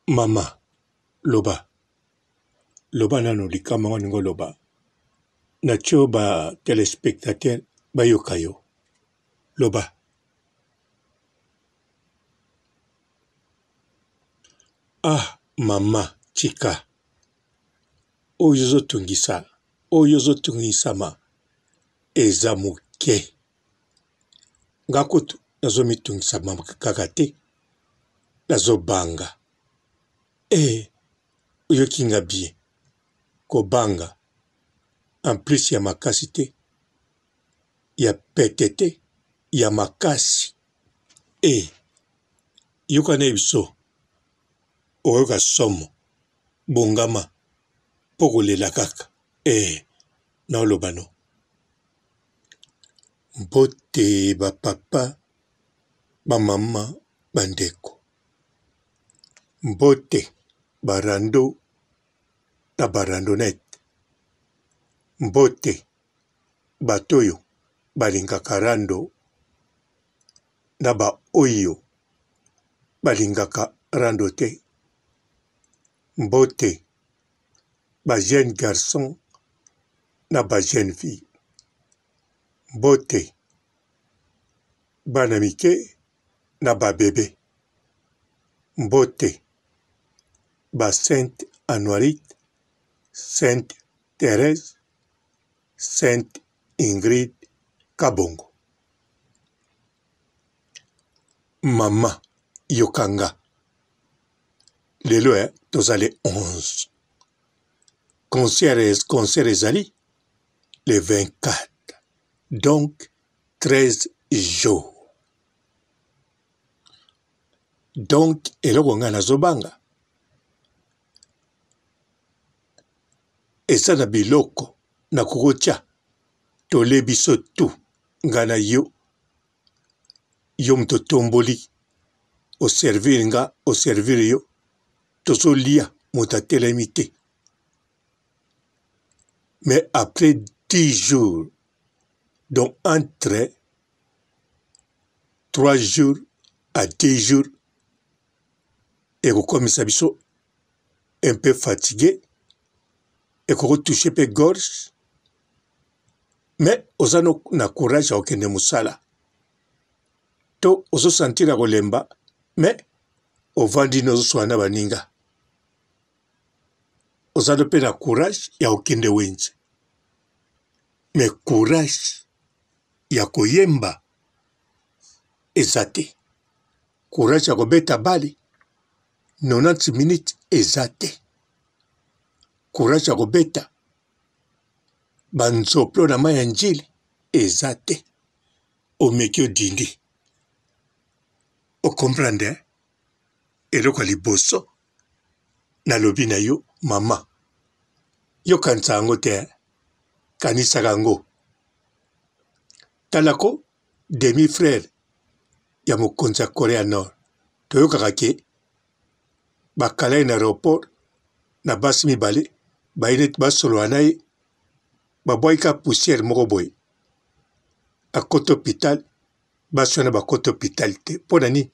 Mama, loba. Loba nano likama waningo loba. Nacho ba téléspectateur ba yokayo. Loba. Ah, mama, chika. Oyo tungisa. Oyo tungisama. Eza muke. Ngakutu nazo mitungisa mama kakate. Nazo banga. Oyo kinga bien. Ko banga. En plus ya makasi te. Ya petete. Ya makasi. Yoka na biso. Oyoka somo. Bongama. Pokolela kaka. Na olobano. Mbote ba papa. Ba mama. Bandeko. Mbote. Barando. Na barandonette. Mbote. Batoyo. Balingaka rando. Na ba oyo. Balingaka rando te. Mbote. Ba jeune garçon. Na ba jeune fille. Mbote. Bana mike. Na ba bébé. Mbote. Ba Sainte Anuarite. Sainte Thérèse. Sainte Ingrid Kabongo. Mama yokanga. Lelo tozale 11. Concert ezali le 24. Donc 13 jours. Donc eloko nga nazobanga. Eza na biloko na kokotia tolebiso tu ngana yo. Yo mto tomboli. O servir nga, o servir yo. Tozo lia mutatelemi te. Mais après 10 jours, donc entre 3 jours à 10 jours, et comme ça biso un peu fatigué, et qu'on touche peu gorge, mais osano na courage à okene musala. To oso sentir à kolemba, mais au vandi no soana baninga. Osano pe na courage ya okende wenze. Mais courage ya koyemba ezate. Courage ya kobeta bali 90 minutes ezate. Courage ya kobeta banzoplo na maya njili ezate. Omekio dindi. O comprendre eloko liboso na lobi na yo mama. Yo kanisa yango te kanisa yango. Talako demi-frère ya mokonzi ya Korea Nord. Toyokaka ke bakalai na aéroport na basi mibale baineti basolola na ye babwaka poussière moko boye akota hôpital basi wana bakota hôpital te mpo na nini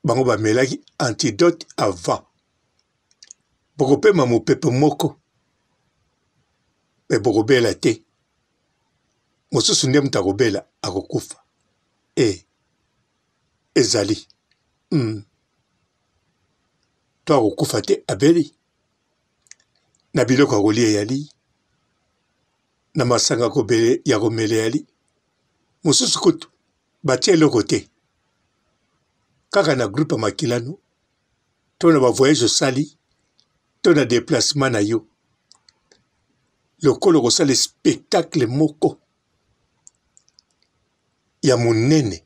bango bamelaki antidote avant bokopema mopepe moko me bokobela te mosusu nde moto akobela akokufa ezali to akokufa te abeli na biloko akolia yali na masanga ya komele yali mosusu kutu batie eloko te kaka na groupe makilano to na bavoyage osali to na déplacement na yo lokolo kosala spectacle moko ya monene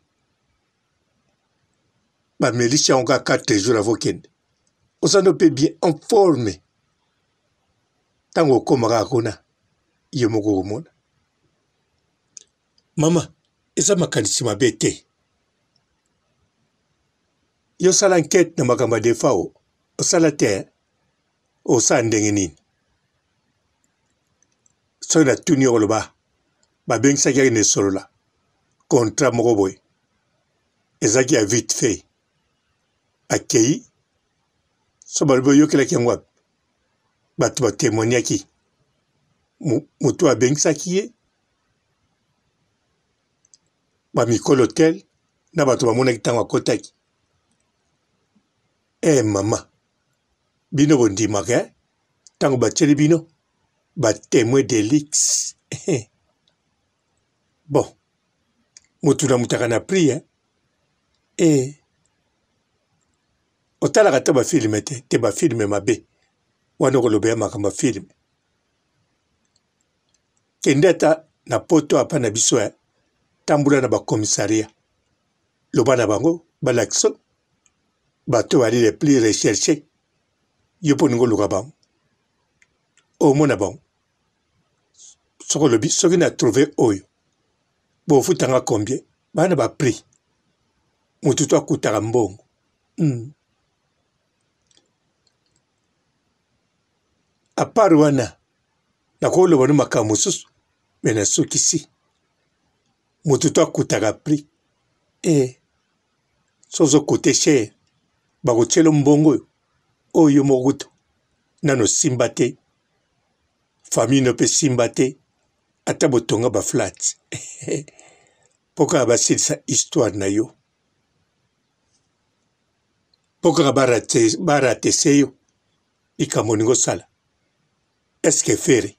bamelisi yango kaka 4 jours avant kende osano mpe bien en forme ntango okomaka kuna yo moko komona mama eza makanisi mabe te yo sala enquête na makambo ya defa osala te osala ndenge nini soki natuni yo koloba babengisaki yaki na esolola contrat moko boye ezalaki ya vite fait akei so balobi oyokelaki yango wapi bato batémoignaki moto abengisaki ye bamikolo tel na bato bamonaki ntango akotaki mama bino bondimaka ntango batieli bino batémoin delix bon motu na mutaka na pri otalaka te bafilme te bafilme mabe wana okoloba ya makambo filme kende ata na poto apa na biso tambula na bakomisaria loba na bango balakisa bato bali le plus recherché yo mpo ningo oluka bango omona bango soko lobi soki na trouve oyo bofutanga combien bana baprix motu to akutaka mbongo apart wana nakoloba no makambo mosusu me nasukisi motu to akutaka prix sozo kote cher bakotiela mbongo oyo moko to nano simba te famille no mpe simba te ata botonga baflat mpo kaka basilisa histoire na yo mpo kaka baratese yo likambo olingi osala eske fere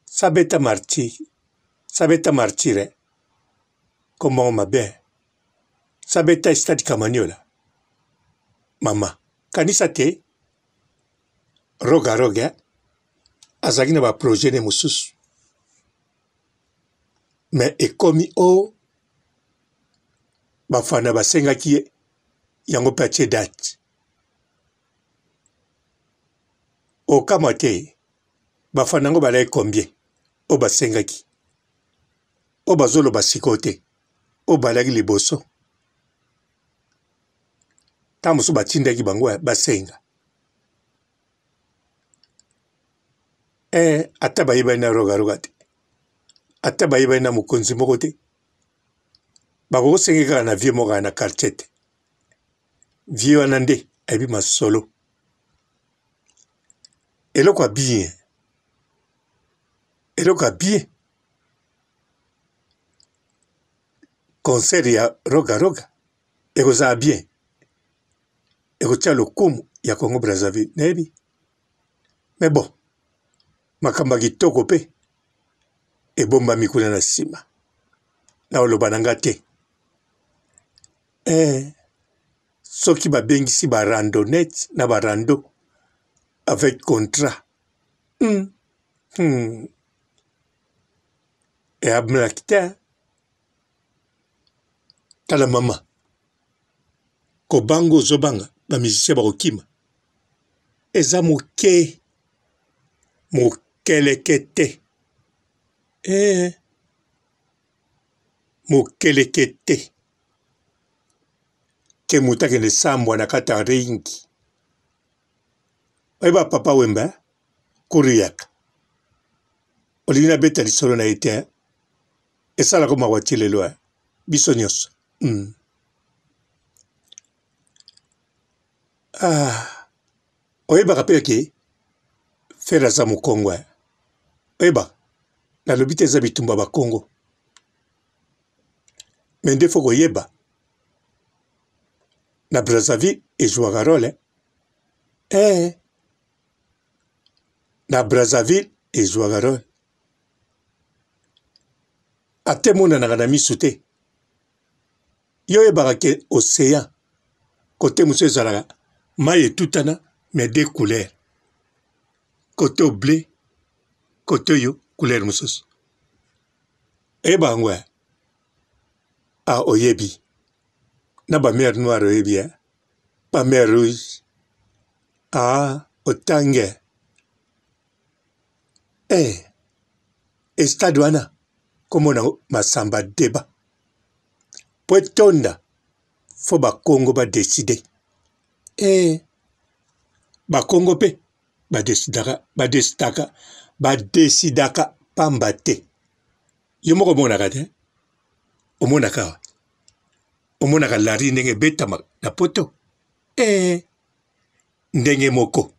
sabeta martire komongo mabe sabeta stade kamaniola mama kanisa te roga azalaki na baprojet ne mosusu me ekomi bafana basengaki ye yango mpe atie date okama te bafana yango balai combien oyo basengaki oyo bazoloba sikoyo te oyo balaki liboso ntango mosusu batindaki bango basenga ata bayebani na rogaroga te ata bayebani na mokonzi moko te bakokosenga kaka na vie moko na quartier te vie wana nde ayebi masolo eloko ya bien concert ya rogaroga ekozala bien ekotia lokumu ya Congo Brazzaville nayebi me bon makambo ya kitoko mpe ebombami kuna na nsima na oloba na nga te soki babengisi barandonnette na barando avec contrat eyamelaki te tala mama kobanga ozobanga bamusicien bakokima eza mokeleke te mokeleke te ke moto akende sambwa na kati ya ringi oyeba papa wemba kuriaka olingi nabeta lisolo na ye te esalaka mawa ti lelo biso nyonso oyebaka mpe ke fere aza mokongo oyeba nalobi te eza bitumba bakongo me nde fo koyeba na Brazzaville ezwaka role na Brazzaville ezwaka role ate monanaka na miso te yo oyebaka ke océan kote mosusu ezalaka mai etutana mais de couleur kote o bleu kote oyo couleur mosusu eyeba yango oyebi na bamer noire oyebi bamer rouge otange estade wana komona masamba deba po etonda fo bakongo badeside bakongo mpe badesidaka pamba te yo moko omonaka te omonaka lari ndenge ebetama na poto ndenge moko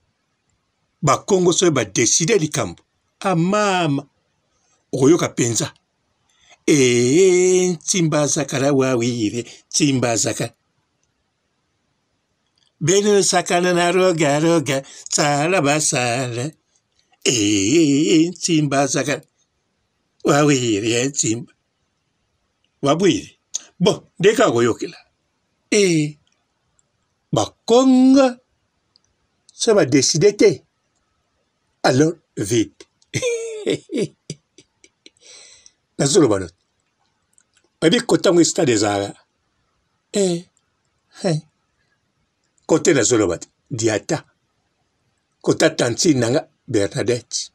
bakongo soki badeside likambo amama okoyoka mpenza ntimba azakala wawire ntimba azakala beno sakana na roga sala basala ntimba azakala wawire ntimba wabwire bon ndeka akoyokela bakongo soki badeside te alors vite nazoloba noti oyebi kotango stade ezalaka kote nazoloba te diata kota tantine nanga Bernadette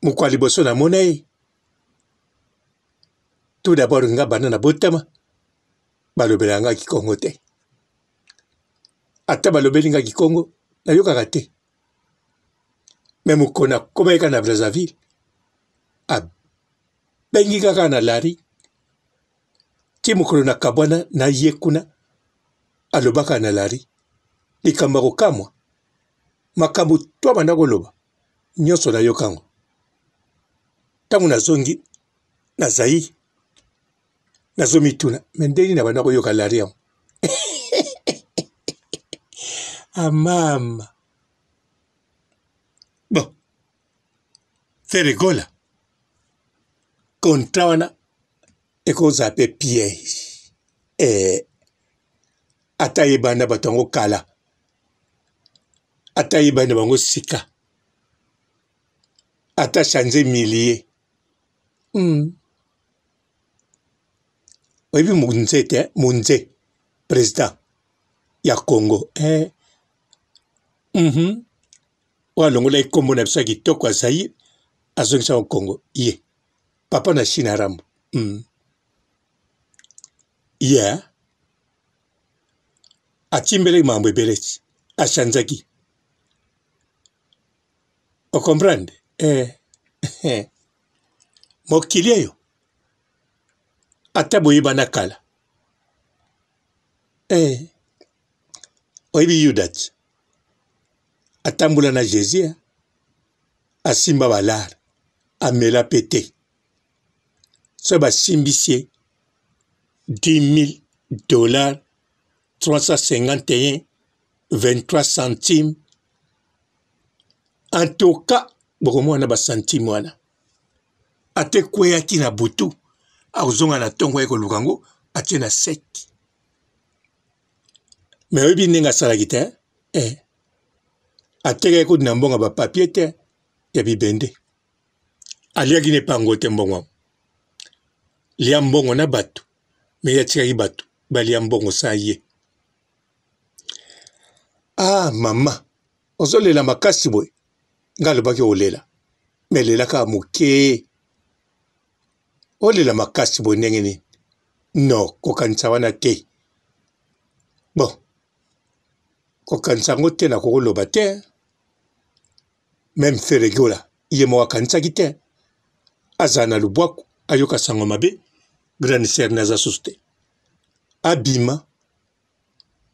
mokwa liboso namona ye tout d'abord nga bana na botama balobela nga kikongo te ata balobeli nga kikongo nayokaka te me mokona akoma yeka na Brazzaville abengi kaka na lari ti mokolo na kabwana na ye kuna alobaka na lari likambo akokamwa makambo to banda koloba nyonso nayokango ntango nazongi nazai nazomituna me ndeni na banda koyoka lari yango amama bon feregola kontra wana ekozala mpe piège ata yebanda bato yango kala ata yebanda bango sika ata change millier oyebi munze te munze président ya Congo oyo alongola ekombo na biso ya kitoko azai azongisa ngo Congo ye papa na Chine arambo ye atimbeleki mambo ebeleki achanzaki okomprendre mokili eyo ata boyebana kala oyebi Yudat atambula na Jésus asimba balara amela pete so basimbisi ye $10,000 351,23 centimes en tout cas bokomwana basantime wana ate kweyaki na butu akozonga na ntongo ye koluka yango atie na seki me oyebi ndenge asalaki te atekaki koti na mbongo bapapie te ya bibende aliaki ne pango te mbongo yango lia mbongo na bato me ye atikaki bato balia mbongo sa ye mama ozolela makasi boye nga alobaki olela me lelaka moke olela makasi boye ndenge nini no kokanisa wana te bon kokanisa yango te na kokoloba te meme feregola ye moko akanisaki te azala na lubwaku ayoka sango mabe grande sere naza susu te abima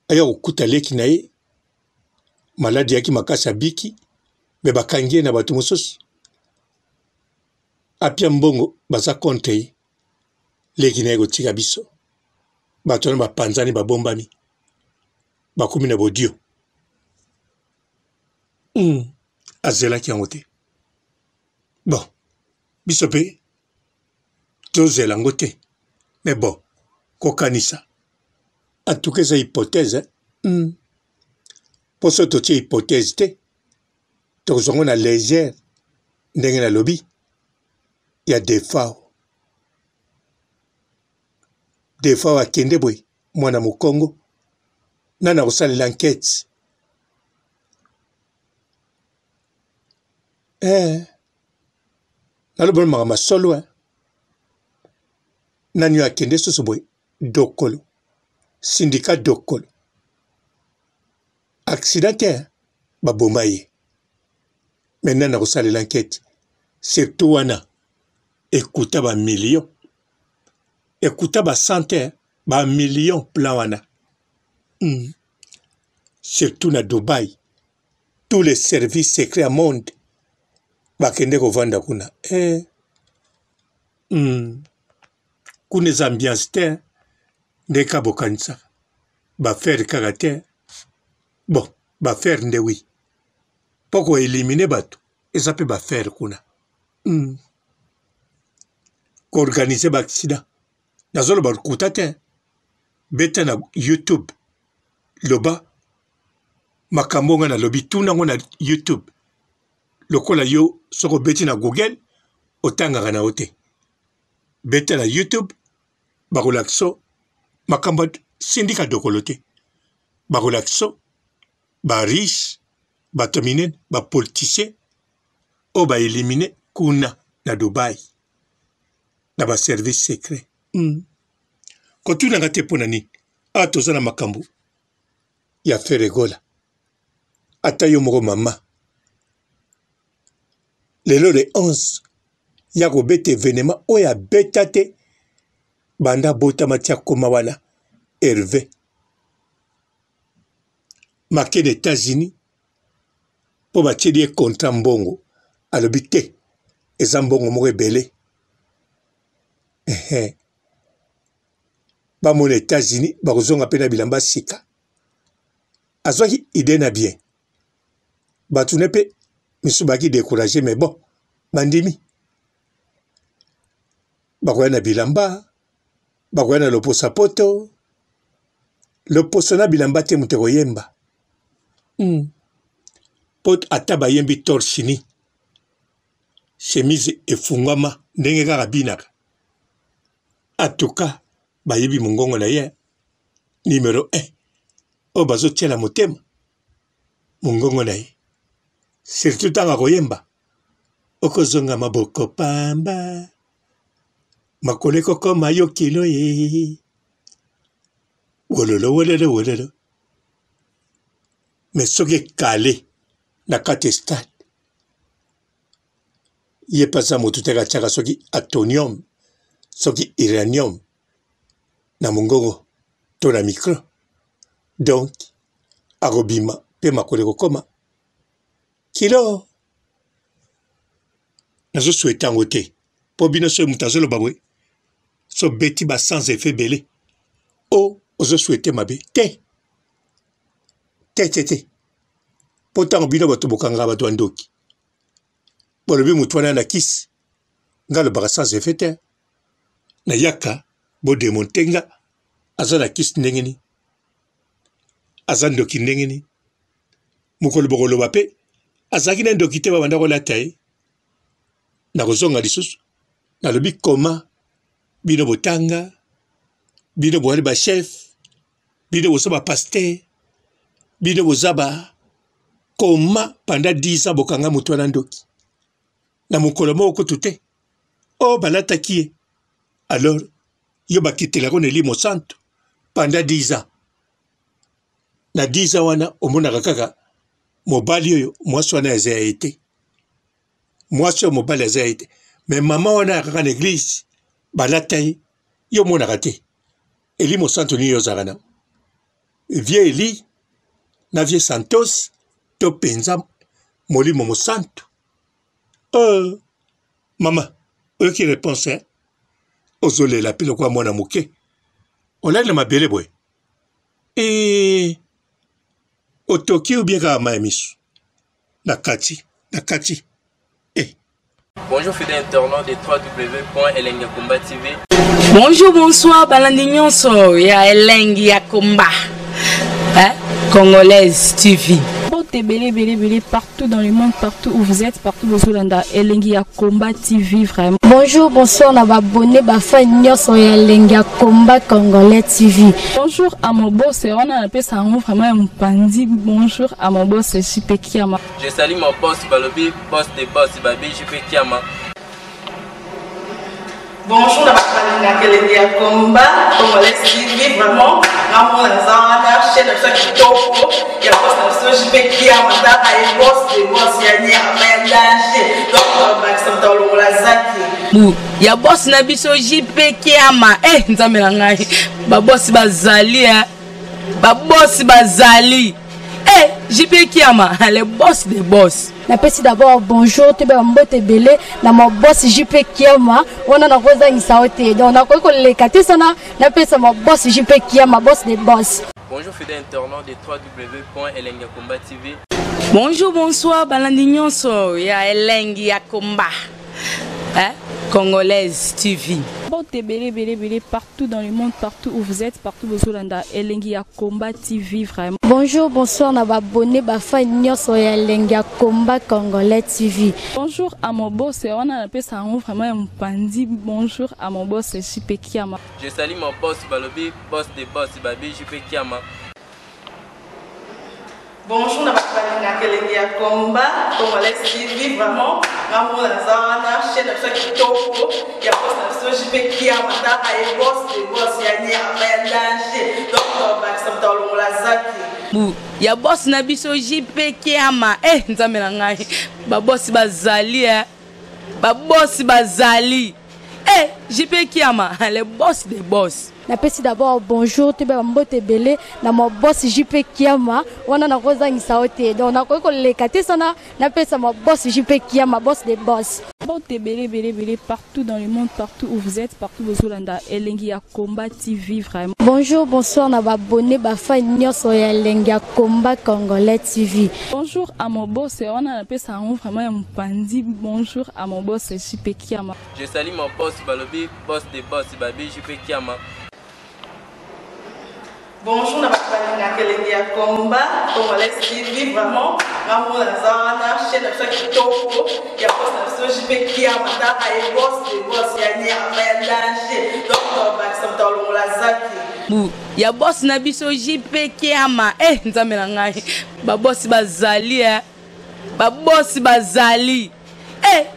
aya kokuta leki na ye maladi yaki makasi abiki me bakangi ye na bato mosusu apia mbongo baza kontre ye leki na ye kotika biso bato wana bapanzani babombami bakumi na bodio azelaki yango te bon biso mpe tozela yango te me bon kokanisa atuka eza hypothèse mpo so totie hypothèse te tokozwango na légère ndenge nalobi ya defao akende boye mwana mokongo nani akosalela enquête nalobona makambo masolo nani oyo akende susu boye dokolo syndicat dokolo accident te baboma ye me nani akosalela enquête surtout wana ekuta bamillion ekuta basante bamillion plan wana surtout na Dubaï, tous les services secrets à monde, bakende kovanda kuna. Kuna ambiance te, ndeka bokanisa. Ba faire karaté. Bon, ba faire nde oui. Poko éliminer bato, et ça peut ba faire kuna. Organiser ba accident. Nazolo ba kutate. Beta na YouTube. Loba. Makambonga na lobi tuna na YouTube. Lokola yo soko beti na Google. Otanga na ote. Beta na YouTube. Bakolakso. Makamba syndicat dokolote. Bakolakso. Ba riche. Ba tominen. Ba politicien. O ba éliminer kuna na Dubaï. Na ba service secret. Quand tu n'as pas ponani, a tozana makambu, ya feregola. Ata yo moko mama. Lelo le 11, ya ko bete événement, oya betate, banda bota matia koma wana, Hervé. Marqué des États-Unis, pour batie die contrat mbongo, alobite, eza mbongo moko ebele. Ba mon États-Unis, ba kozonga pena bilamba sika. Azwaki idée na bien. Ba tunepe misubaki découragé mais bon, mandimi. Ba koya na bilamba, ba koya na loposa poto. Loposa na bilamba te muteko yemba. Pot ataba yembi torchini. Chemise efungama ndenge kaka binaka. En tout cas, bayebi mungongo na ye numéro 1 o bazo tiela motema mungongo na ye surtout tanga koyemba okozonga maboko pamba makoleko koma yo kilo ye wololo mais soki kale na kati stade ye pasa motu teka tiaka soki atonium soki uranium na mungongo to na micro donc arobima pe makoleko koma kilo nazo souhaiter ngote po bino so mutazolo babwe so beti ba sans effet belé o ozo souhaiter mabe te pourtant bino bato bokanga bato ndoki bolobi mutwana na kisi ngalo ba sans effet te na yaka bo demontenga azana kis ndengeni azandoki ndengeni mukolo bokolo bape azaki na ndoki te babanda ko latai na kozonga lisusu na lobi koma bino botanga bino boali ba chef bino bosoba pasteur bino bozaba koma pendant 10 ans bokanga mutwana ndoki na mukolo moko tute o balata kie. Alors, yo bakite la kone limo santo pendant 10 ans. Na 10 ans wana omona kaka mobali yo mwasi wana eza été. Mwasi mobali eza été. Mais maman wana kaka na église balatai yo mona kate. Elimo santo ni yo zakana. Vie Eli na vie Santos to penza molimo mo santo. Mama, oyo ki réponse hein? Ozole la pile kwa mwana muke. Olale mabele boy. Otoki ou bien kama emisu. Nakati. Bonjour fidèles internautes de www.elengiakomba TV. Bonjour, bonsoir, balandi nyonso ya Elengiakomba. Congolaise TV. Belé partout dans le monde, partout où vous êtes, partout où vous êtes, Elengiakomba TV vraiment. Bonjour, bonsoir, on va abonner à Elengiakomba Congolais TV. Bonjour à mon boss, on a appelé ça vraiment un pandi. Bonjour à mon boss, JP Kiama. Je salue mon boss Balobi, boss des boss Babi, JP Kiama. Bonjour, à Elengiakomba Congolais TV vraiment. Ramon Lazana, chaîne de qui topo, il y a boss de JP Kiama, et boss des boss, il y a un danger. Donc, on va s'entendre au Lazaki. Ya boss na biso JP Kiama nzambe na ngai ba boss bazali ba boss bazali JP Kiama, le boss des boss. Napesi d'abord bonjour, tu peux mbote belé, na mon boss JP Kiama, on a na rosa insaote. Donc on a quoi que les katisana, napesi mon boss JP Kiama, boss des boss. Bonjour fidèles internautes de www.elengiakomba TV. Bonjour, bonsoir, balandignon so, ya Elengia Komba. Hein? Congolaise TV. Bon, belé, partout dans le monde, partout où vous êtes, partout où vous êtes, Elengia Komba TV, vraiment. Bonjour, bonsoir, na abonné, bafa nyonso ya Elengia Komba Congolais TV. Bonjour à mon boss, on a appelé ça vraiment un pandi. Bonjour à mon boss, JP Kiama. Je salue mon boss Balobi, boss des boss, Babi, JP Kiama. Bonjour, na Elengia Komba Congolais TV, vraiment. Ramon Lazana, chaîne de Kitoko, il y a boss de JP Kiama, et boss des boss, il y a un danger. Donc, on va s'entendre ya boss na biso JP Kiama. Nzambe na ngai. Ba boss bazali ba boss bazali. JP Kiama, le boss des boss. Napesi d'abord bonjour, tu peux mbote belé, na mon boss JP Kiama, on a na rosa insaote. Donc on a quoi que les katisana, napesi mon boss JP Kiama, boss des boss. Bon, belé, partout dans le monde, partout où vous êtes, partout où vous êtes, Elengia Komba TV, vraiment. Bonjour, bonsoir, na abonné, bafa nyonso ya Elengia Komba Congolais TV. Bonjour à mon boss, on a appelé ça vraiment un pandi. Bonjour à mon boss, JP Kiama. Je salue mon boss Balobi, boss des boss, Babi, JP Kiama. Bonjour, na Elengia Komba Congolais TV, vraiment. Ramon Lazana, chaîne de Kitoko, il y a boss de JP Kiama, et boss des boss, il y a un danger. Donc on va s'entendre la ya boss na biso JP Kiama. Nzambe na ngai. Ba boss bazali ba boss bazali.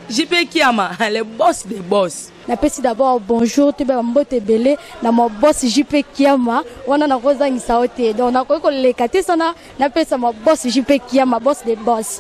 JP Kiama, le boss des boss. Napesi d'abord bonjour, tu peux mbote belé, na mon boss JP Kiama, on a na rosa insaote. Donc on a quoi que les katisana, napesi mon boss JP Kiama, boss des boss.